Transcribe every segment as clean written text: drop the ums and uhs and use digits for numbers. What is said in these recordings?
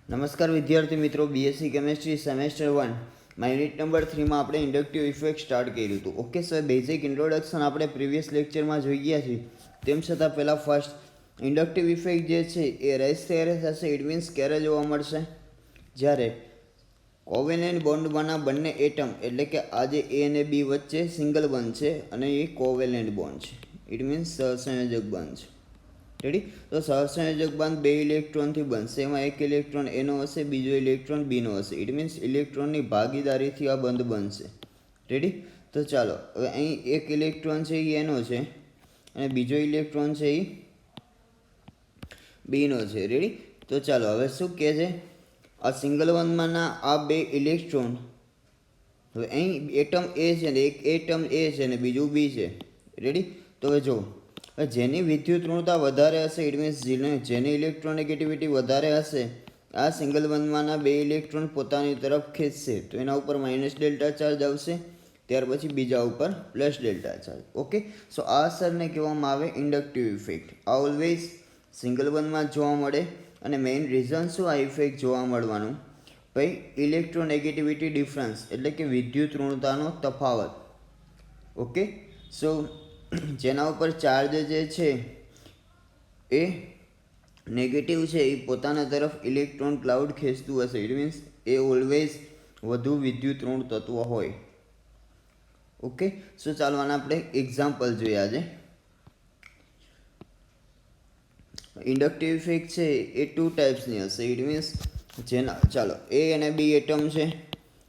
નમસ્કાર વિદ્યાર્થી મિત્રો, બીએસસી કેમેસ્ટ્રી સેમેસ્ટર 1 માં યુનિટ નંબર 3 માં આપણે ઇન્ડક્ટિવ ઇફેક્ટ સ્ટાર્ટ કર્યું હતું. ઓકે સર, બેઝિક ઇન્ટ્રોડક્શન આપણે પ્રીવિયસ લેક્ચરમાં જોઈ ગયા છીએ. તેમ છતાં પહેલાં ફર્સ્ટ ઇન્ડક્ટિવ ઇફેક્ટ જે છે એ રેસ ત્યારે થશે. ઇટ મીન્સ ક્યારે જોવા મળશે? જ્યારે કોવેલેન્ટ બોન્ડમાંના બંને એટમ એટલે કે આ જે એ અને બી વચ્ચે સિંગલ બોન્ડ છે અને એ કોવેલેન્ટ બોન્ડ છે. ઇટ મીન્સ સહસંયોજક બોન્ડ છે. રેડી? તો સહસંયોજક બંધ બે ઇલેક્ટ્રોનથી બનશે. એમાં એક ઇલેક્ટ્રોન એનો હશે, બીજો ઇલેક્ટ્રોન બીનો હશે. ઇટ મીન્સ ઇલેક્ટ્રોનની ભાગીદારીથી આ બંધ બનશે. રેડી? તો ચાલો હવે અહીં એક ઇલેક્ટ્રોન છે એ એનો છે અને બીજો ઇલેક્ટ્રોન છે એ બીનો છે. રેડી? તો ચાલો હવે શું કહે છે? આ સિંગલ વનમાંના આ બે ઇલેક્ટ્રોન, હવે અહીં એટમ એ છે ને એક એટમ એ છે ને બીજું બી છે. રેડી? તો હવે જો જેની વિદ્યુત ઋણતા વધારે હશે, ઇટ મીન્સ જેની ઇલેક્ટ્રોનેગેટિવિટી વધારે હશે, આ સિંગલ વનમાંના બે ઇલેક્ટ્રોન પોતાની તરફ ખેંચશે તો એના ઉપર માઇનસ ડેલ્ટા ચાર્જ આવશે, ત્યાર પછી બીજા ઉપર પ્લસ ડેલ્ટા ચાર્જ. ઓકે, સો આ અસરને કહેવામાં આવે ઇન્ડક્ટિવ ઇફેક્ટ. આ ઓલવેઝ સિંગલ વનમાં જોવા મળે અને મેઇન રીઝન શું આ ઇફેક્ટ જોવા મળવાનું? ભાઈ ઇલેક્ટ્રોનેગેટિવિટી ડિફરન્સ એટલે કે વિદ્યુત ઋણતાનો તફાવત. ઓકે, સો જેના ઉપર ચાર્જ જે છે એ નેગેટિવ છે, એ પોતાના તરફ ઇલેક્ટ્રોન ક્લાઉડ ખેંચતું હશે. ઇટ મીન્સ એ ઓલવેઝ વધુ વિદ્યુત ઋણ તત્વ હોય. ઓકે, સો ચાલો આને આપણે એક્ઝામ્પલ જોઈએ આજે. ઇન્ડક્ટિવ ઇફેક્ટ છે એ ટુ ટાઈપ્સની હશે. ઇટ મીન્સ જેના ચાલો એ અને બી એટમ છે.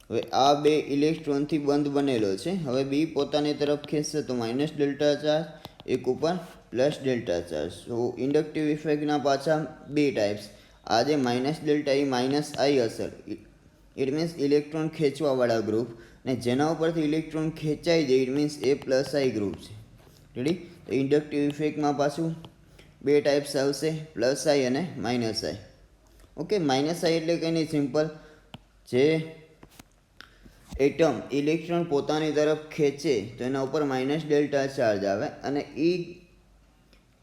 હવે આ બે ઇલેક્ટ્રોનથી બંધ બનેલો છે. હવે બી પોતાની તરફ ખેંચશે તો માઇનસ ડેલ્ટા ચાર્જ, એક ઉપર પ્લસ ડેલ્ટા ચાર્જ. સો ઇન્ડક્ટિવ ઇફેક્ટના પાછા બે ટાઈપ્સ. આ જે માઇનસ ડેલ્ટા એ માઇનસ આઈ અસર, ઇટ મીન્સ ઇલેક્ટ્રોન ખેંચવાવાળા ગ્રુપ, ને જેના ઉપરથી ઇલેક્ટ્રોન ખેંચાઈ જાય it means A plus I group છે. રેડી? તો ઇન્ડક્ટિવ ઇફેક્ટમાં પાછું બે ટાઈપ્સ આવશે, પ્લસ આઈ અને માઇનસ આઈ. ઓકે, માઇનસ આઈ એટલે કંઈ નહીં, સિમ્પલ જે એટમ ઇલેક્ટ્રોન પોતાની તરફ ખેંચે તો એના ઉપર માઇનસ ડેલ્ટા ચાર્જ આવે અને એ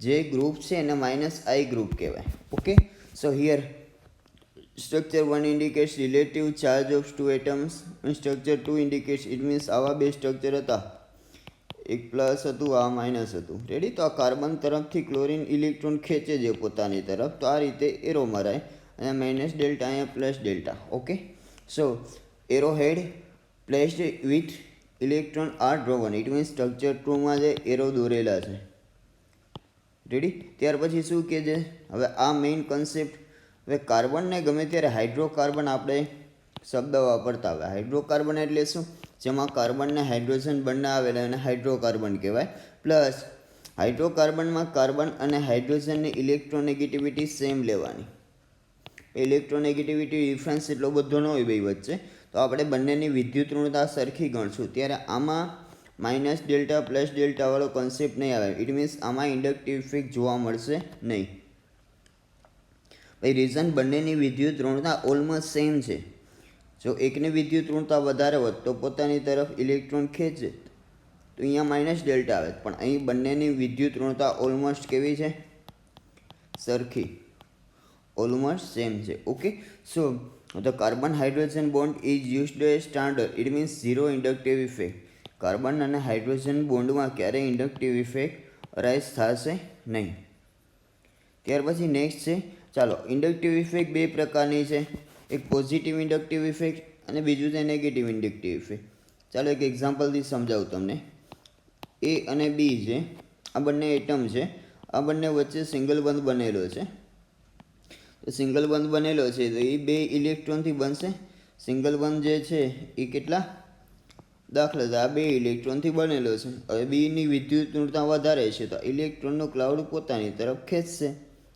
જે ગ્રુપ છે એને માઇનસ આઈ ગ્રુપ કહેવાય. Okay, so here structure 1 indicates relative charge of two atoms અને સ્ટ્રક્ચર 2 ઇન્ડિકેટ્સ, ઇટ મીન્સ આવા બે સ્ટ્રક્ચર હતા, એક પ્લસ હતું, આ માઇનસ હતું. રેડી? તો આ કાર્બન તરફથી ક્લોરિન ઇલેક્ટ્રોન ખેંચે છે પોતાની તરફ, તો આ રીતે એરો મરાય અને માઇનસ ડેલ્ટા અહીંયા plus delta. Okay, so arrow head placed with electron are drawn. It means structure 2માં જે એરો દોરેલા છે. રેડી? ત્યાર પછી શું કહે છે? હવે આ મેઇન કન્સેપ્ટ. હવે કાર્બનને ગમે ત્યારે હાઇડ્રોકાર્બન આપણે શબ્દ વાપરતા હોય. હાઇડ્રોકાર્બન એટલે શું? જેમાં કાર્બન ને હાઇડ્રોજન બંને આવેલા એને હાઇડ્રોકાર્બન કહેવાય. પ્લસ હાઇડ્રોકાર્બનમાં કાર્બન અને હાઇડ્રોજનની ઇલેક્ટ્રોનેગેટિવિટી સેમ લેવાની. ઇલેક્ટ્રોનેગેટિવિટી ડિફરન્સ એટલો બધો ન હોય બે વચ્ચે, તો આપણે બંનેની વિદ્યુત ઋણતા સરખી ગણશું. ત્યારે આમાં માઇનસ ડેલ્ટા પ્લસ ડેલ્ટાવાળો કન્સેપ્ટ નહીં આવે. ઇટ મીન્સ આમાં ઇન્ડક્ટિવ ઇફેક્ટ જોવા મળશે નહીં. ભાઈ રીઝન બંનેની વિદ્યુત ઋણતા ઓલમોસ્ટ સેમ છે. જો એકની વિદ્યુત ઋણતા વધારે હોત તો પોતાની તરફ ઇલેક્ટ્રોન ખેંચે તો અહીંયા માઇનસ ડેલ્ટા આવે, પણ અહીં બંનેની વિદ્યુત ઋણતા ઓલમોસ્ટ કેવી છે? સરખી, ઓલમોસ્ટ સેમ છે. Okay, so the carbon hydrogen bond is used as standard. It means zero inductive effect. Carbon અને હાઇડ્રોજન બોન્ડમાં ક્યારેય ઇન્ડક્ટિવ ઇફેક્ટ અરાઇઝ થશે નહીં. ત્યાર પછી નેક્સ્ટ છે, ચાલો ઇન્ડક્ટિવ ઇફેક્ટ બે પ્રકારની છે. એક પોઝિટિવ ઇન્ડક્ટિવ ઇફેક્ટ અને બીજું છે નેગેટિવ ઇન્ડક્ટિવ ઇફેક્ટ. ચાલો એક એક્ઝામ્પલથી સમજાવું તમને. એ અને બી છે, આ બંને એટમ છે, આ બંને વચ્ચે સિંગલ બંધ બનેલો છે. તો સિંગલ બંધ બનેલો છે તો એ બે ઇલેક્ટ્રોનથી બનશે. સિંગલ બંધ જે છે એ કેટલા? દાખલા તરીકે આ બે ઇલેક્ટ્રોનથી બનેલો છે. હવે બીની વિદ્યુત ઋણતા વધારે છે તો ઇલેક્ટ્રોનનો ક્લાઉડ પોતાની તરફ ખેંચશે,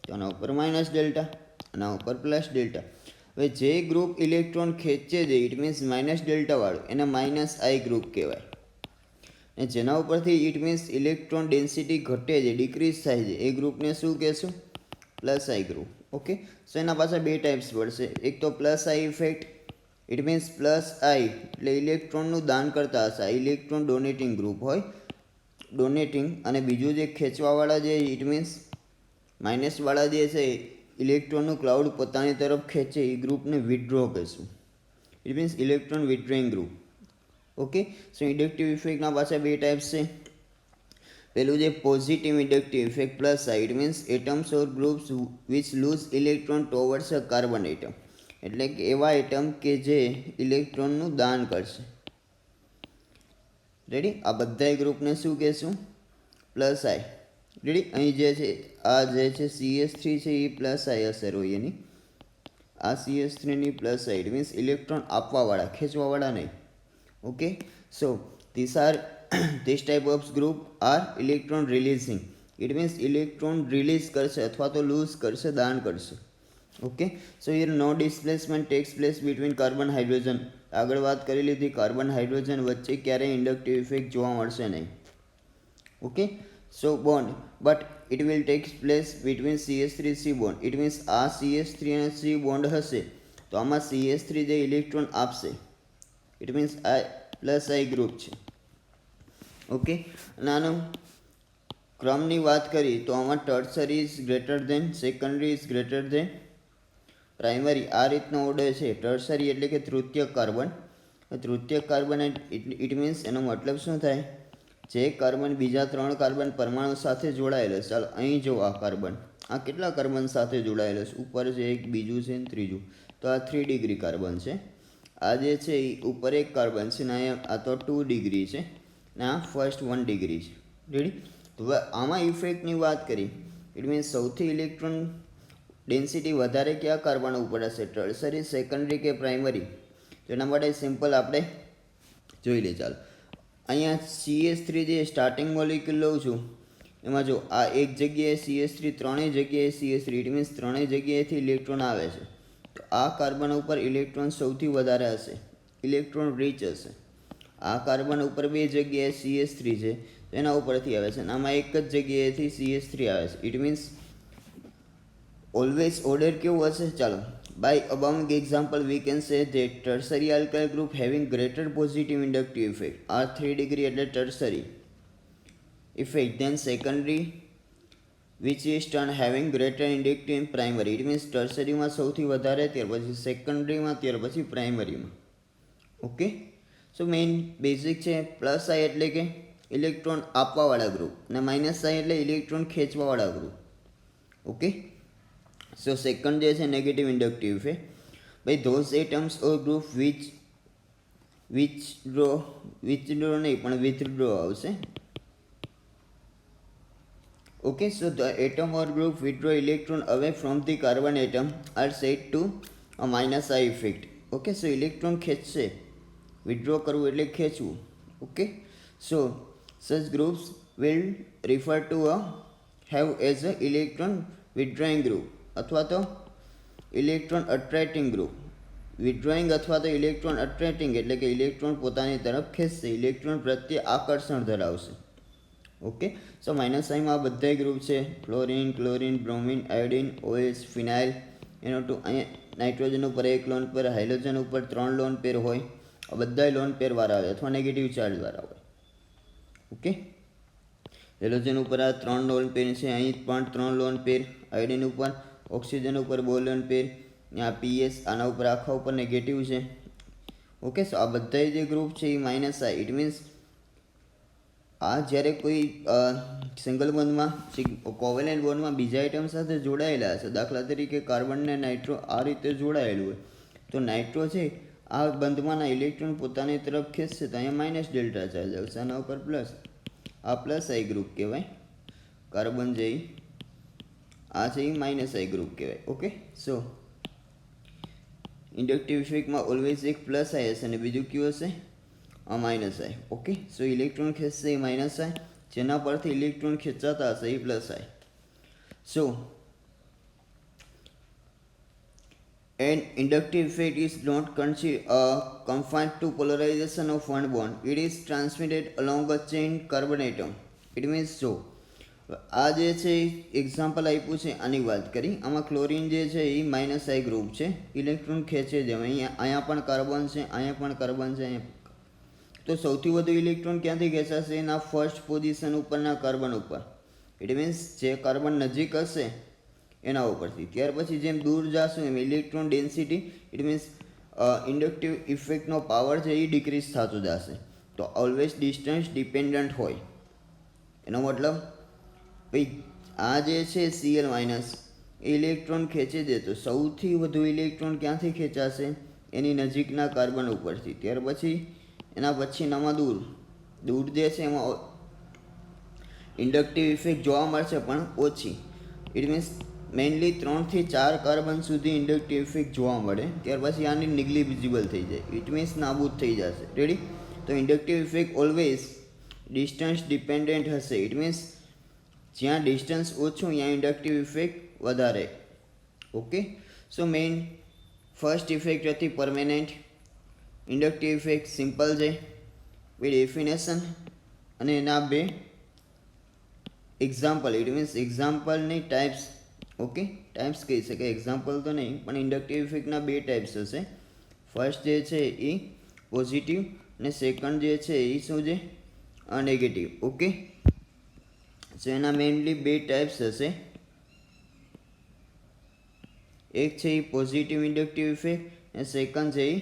તો આના ઉપર માઇનસ ડેલ્ટા, આના ઉપર પ્લસ ડેલ્ટા. હવે જે ગ્રુપ ઇલેક્ટ્રોન ખેંચે છે ઇટ મીન્સ માઇનસ ડેલ્ટાવાળું, એને માઇનસ આઈ ગ્રુપ કહેવાય. અને જેના ઉપરથી ઇટ મીન્સ ઇલેક્ટ્રોન ડેન્સિટી ઘટે છે, ડિક્રીઝ થાય છે, એ ગ્રુપને શું કહેશું? Plus I group. Okay, so એના પાછળ બે ટાઈપ્સ પડશે. એક તો plus I effect, it means plus I એટલે ઇલેક્ટ્રોનનું દાન કરતા હશે, આ ઇલેક્ટ્રોન ડોનેટિંગ ગ્રુપ હોય, ડોનેટિંગ. અને બીજું જે ખેંચવાવાળા જે ઇટ મીન્સ માઇનસવાળા જે છે ઇલેક્ટ્રોનનું ક્લાઉડ પોતાની તરફ ખેંચે એ ગ્રુપને વિથડ્રો કહેશું. It means electron withdrawing group. Okay, so inductive ઇફેક્ટના પાછા બે ટાઈપ્સ છે. પેલું જે પોઝિટિવ ઇન્ડક્ટિવ ઇફેક્ટ પ્લસ આ, it means atoms or groups which lose electron towards a carbon atom, એટલે કે એવા એટમ કે જે ઇલેક્ટ્રોનનું દાન કરશે. રેડી, આ બધા ગ્રુપને શું કહેશું? પ્લસ આઈ. રેડી, અહીં જે છે આ જે છે CS3 છે એ પ્લસ આઈ અસર હોય એની. આ CS3ની plus I, it means electron આપવાવાળા, ખેંચવાવાળા નહીં. Okay, so this type of group are electron releasing. It means electron release કરશે અથવા તો લૂઝ કરશે, દાન કરશે. Okay, so here no displacement takes place between carbon hydrogen. આગળ વાત કરી લીધી, કાર્બન હાઇડ્રોજન વચ્ચે ક્યારેય ઇન્ડક્ટિવ ઇફેક્ટ જોવા મળશે નહીં. Okay, so bond but it will take place between CS3 C bond. It means આ CS3 અને C બોન્ડ હશે તો આમાં CS3 જે ઇલેક્ટ્રોન આપશે, ઇટ મીન્સ આ પ્લસ આઈ ગ્રુપ છે. ઓકે, અને આનો ક્રમની વાત કરી તો આમાં tertiary is greater than, secondary is greater than primary. આ રીતનો ઓર્ડર છે. ટર્સરી એટલે કે તૃતીયક કાર્બન. તૃતીયક કાર્બન ઇટ મીન્સ એનો મતલબ શું થાય? જે કાર્બન બીજા 3 કાર્બન પરમાણુ સાથે જોડાયેલો છે. ચાલો અહીં જો આ કાર્બન, આ કેટલા કાર્બન સાથે જોડાયેલો છે? ઉપર છે એક, બીજું છે ને ત્રીજું. તો આ 3 ડિગ્રી કાર્બન છે. આ જે છે એ ઉપર એક કાર્બન છે ને આ તો 2 ડિગ્રી છે ને આ ફર્સ્ટ 1 ડિગ્રી છે. રેડી, તો હવે આમાં ઇફેક્ટની વાત કરી, ઇટ મીન્સ સૌથી ઇલેક્ટ્રોન ડેન્સિટી વધારે કયા કાર્બન ઉપર હશે? ટર્સરી, સેકન્ડરી કે પ્રાઇમરી? તો એના માટે સિમ્પલ આપણે જોઈ લઈએ. ચાલો, અહીંયા CS3 જે સ્ટાર્ટિંગ મોલિક્યુલ લઉં છું એમાં જો આ એક જગ્યાએ CS3, ત્રણેય જગ્યાએ CS3, ઇટ મીન્સ ત્રણેય જગ્યાએથી ઇલેક્ટ્રોન આવે છે. તો આ કાર્બન ઉપર ઇલેક્ટ્રોન સૌથી વધારે હશે, ઇલેક્ટ્રોન રીચ હશે. આ કાર્બન ઉપર 2 જગ્યાએ CS3 છે તો એના ઉપરથી આવે છે, અને આમાં એક જ જગ્યાએથી CS3 આવે છે. ઇટ મીન્સ ઓલવેઝ ઓર્ડર કેવું હશે? ચાલો, by above example we can say that tertiary alkyl group having greater positive inductive effect are 3 degree એટલે tertiary effect than secondary which is turn having greater inductive in primary. It means tertiary માં સૌથી વધારે, ત્યાર પછી secondary માં, ત્યાર પછી primary માં. ઓકે, સો મેઇન બેઝિક છે. પ્લસ આઈ એટલે કે ઇલેક્ટ્રોન આપવાવાળા ગ્રુપ અને માઇનસ આઈ એટલે ઇલેક્ટ્રોન ખેંચવાવાળા ગ્રુપ. ઓકે, સો સેકન્ડ જે છે નેગેટિવ ઇન્ડક્ટિવ છે. ભાઈ ધોઝ એટમ્સ ઓર ગ્રુપ વિચડ્રો નહીં પણ વિથડ્રો આવશે. Okay, so the atom or group withdraw electron away from the carbon atom are said to a minus I effect. Okay, so electron ખેંચશે, withdraw કરવું એટલે ખેંચવું. Okay, so such groups will refer to a have as a electron withdrawing group અથવા તો electron અટ્રેક્ટિંગ group. વિથડ્રોઈંગ અથવા તો electron અટ્રેક્ટિંગ એટલે કે ઇલેક્ટ્રોન પોતાની તરફ ખેંચશે, ઇલેક્ટ્રોન પ્રત્યે આકર્ષણ ધરાવશે. ઓકે, સો માઇનસ આઈમાં આ બધા ગ્રુપ છે: fluorine, chlorine, bromine, iodine, OH, ફિનાઇલ. એનો અહીંયા નાઇટ્રોજન ઉપર 1 લોન પેર, હાઇડ્રોજન ઉપર 3 લોન પેર હોય. આ બધા લોન પેર વાળા આવે અથવા નેગેટિવ ચાર્જ વાળા હોય. ઓકે, હાઇડ્રોજન ઉપર આ 3 લોન પેર છે, અહીં પણ 3 લોન પેર. આયોડિન ઉપર, ઓક્સિજન ઉપર 2 લોન પેર. આ PS આના ઉપર આખા ઉપર નેગેટિવ છે. ઓકે, સો આ બધા જે ગ્રુપ છે એ માઇનસ આઈ. ઇટ મીન્સ આ જ્યારે કોઈ સિંગલ બોન્ડમાં, કોવેલેન્ટ બોન્ડમાં બીજા આઇટમ સાથે જોડાયેલા છે, દાખલા તરીકે કાર્બન ને નાઇટ્રો આ રીતે જોડાયેલું હોય, તો નાઇટ્રો છે આ બંધમાંના ઇલેક્ટ્રોન પોતાની તરફ ખેંચશે તો અહીંયા માઇનસ ડેલ્ટા ચાર્જ આવશે, આના ઉપર પ્લસ. આ પ્લસ આઈ ગ્રુપ કહેવાય. કાર્બન જે આ છે એ માઇનસ આઈ ગ્રુપ કહેવાય. ઓકે, સો ઇન્ડક્ટિવ ઇફેક્ટમાં ઓલવેઝ એક પ્લસ આઈ હશે અને બીજું કયું હશે? આ minus I. Okay, so electron ખેંચશે એ માઇનસ આઈ, જેના પરથી ઇલેક્ટ્રોન ખેંચાતા હશે એ plus I. So an inductive effect is not confined to polarization of one bond. It is transmitted along a chain carbon atom. It means so આ જે છે એક્ઝામ્પલ આપ્યું છે આની વાત કરી. આમાં ક્લોરિન જે છે એ માઇનસ આઈ ગ્રુપ છે, ઇલેક્ટ્રોન ખેંચે છે. અહીંયા પણ કાર્બન છે, અહીંયા પણ કાર્બન છે, અહીંયા. તો સૌથી વધુ ઇલેક્ટ્રોન ક્યાંથી ખેંચાશે? એના ફર્સ્ટ પોઝિશન ઉપરના કાર્બન ઉપર. ઇટ મીન્સ જે કાર્બન નજીક હશે એના ઉપરથી. ત્યાર પછી જેમ દૂર જશું એમ electron density it means inductive ઇફેક્ટનો પાવર છે એ ડિક્રીઝ થતો જશે. તો ઓલવેઝ ડિસ્ટન્સ ડિપેન્ડન્ટ હોય. એનો મતલબ ભાઈ આ જે છે Cl માઇનસ એ ઇલેક્ટ્રોન ખેંચી દે તો સૌથી વધુ ઇલેક્ટ્રોન ક્યાંથી ખેંચાશે? એની નજીકના કાર્બન ઉપરથી. ત્યાર પછી એના પછીનામાં દૂર જે છે એમાં ઇન્ડક્ટિવ ઇફેક્ટ જોવા મળશે પણ ઓછી. ઇટ મીન્સ મેઇનલી 3 થી 4 કાર્બન સુધી ઇન્ડક્ટિવ ઇફેક્ટ જોવા મળે. ત્યાર પછી આની નિગ્લિજિબલ થઈ જાય. ઇટ મીન્સ નાબૂદ થઈ જશે. રેડી? તો inductive effect always distance dependent હશે. ઇટ મીન્સ જ્યાં ડિસ્ટન્સ ઓછું ત્યાં ઇન્ડક્ટિવ ઇફેક્ટ વધારે. Okay, so main first effect હતી પરમેનન્ટ. ઇન્ડક્ટિવ ઇફેક્ટ સિમ્પલ છે વિથ ડેફિનેશન અને એના બે એક્ઝામ્પલ. ઇટ મીન્સ એક્ઝામ્પલની ટાઈપ્સ. ઓકે, ટાઈપ્સ કહી શકાય, એક્ઝામ્પલ તો નહીં, પણ ઇન્ડક્ટિવ ઇફેક્ટના બે ટાઈપ્સ હશે. ફર્સ્ટ જે છે એ પોઝિટિવ અને સેકન્ડ જે છે એ શું છે? નેગેટિવ. ઓકે, સો એના મેઇનલી બે ટાઈપ્સ હશે. એક છે એ પોઝિટિવ ઇન્ડક્ટિવ ઇફેક્ટ અને સેકન્ડ છે એ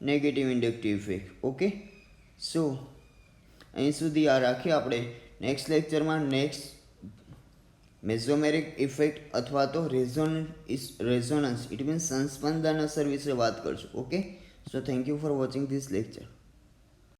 નેગેટિવ ઇન્ડક્ટિવ ઇફેક્ટ. ઓકે, સો અહીં સુધી આ રાખીએ. આપણે નેક્સ્ટ લેક્ચરમાં નેક્સ્ટ મેઝોમેરિક ઇફેક્ટ અથવા તો રેઝોનન્સ ઇટ મીન્સ સંસ્પંદન અસર વિશે વાત કરશું. Okay, so thank you for watching this lecture.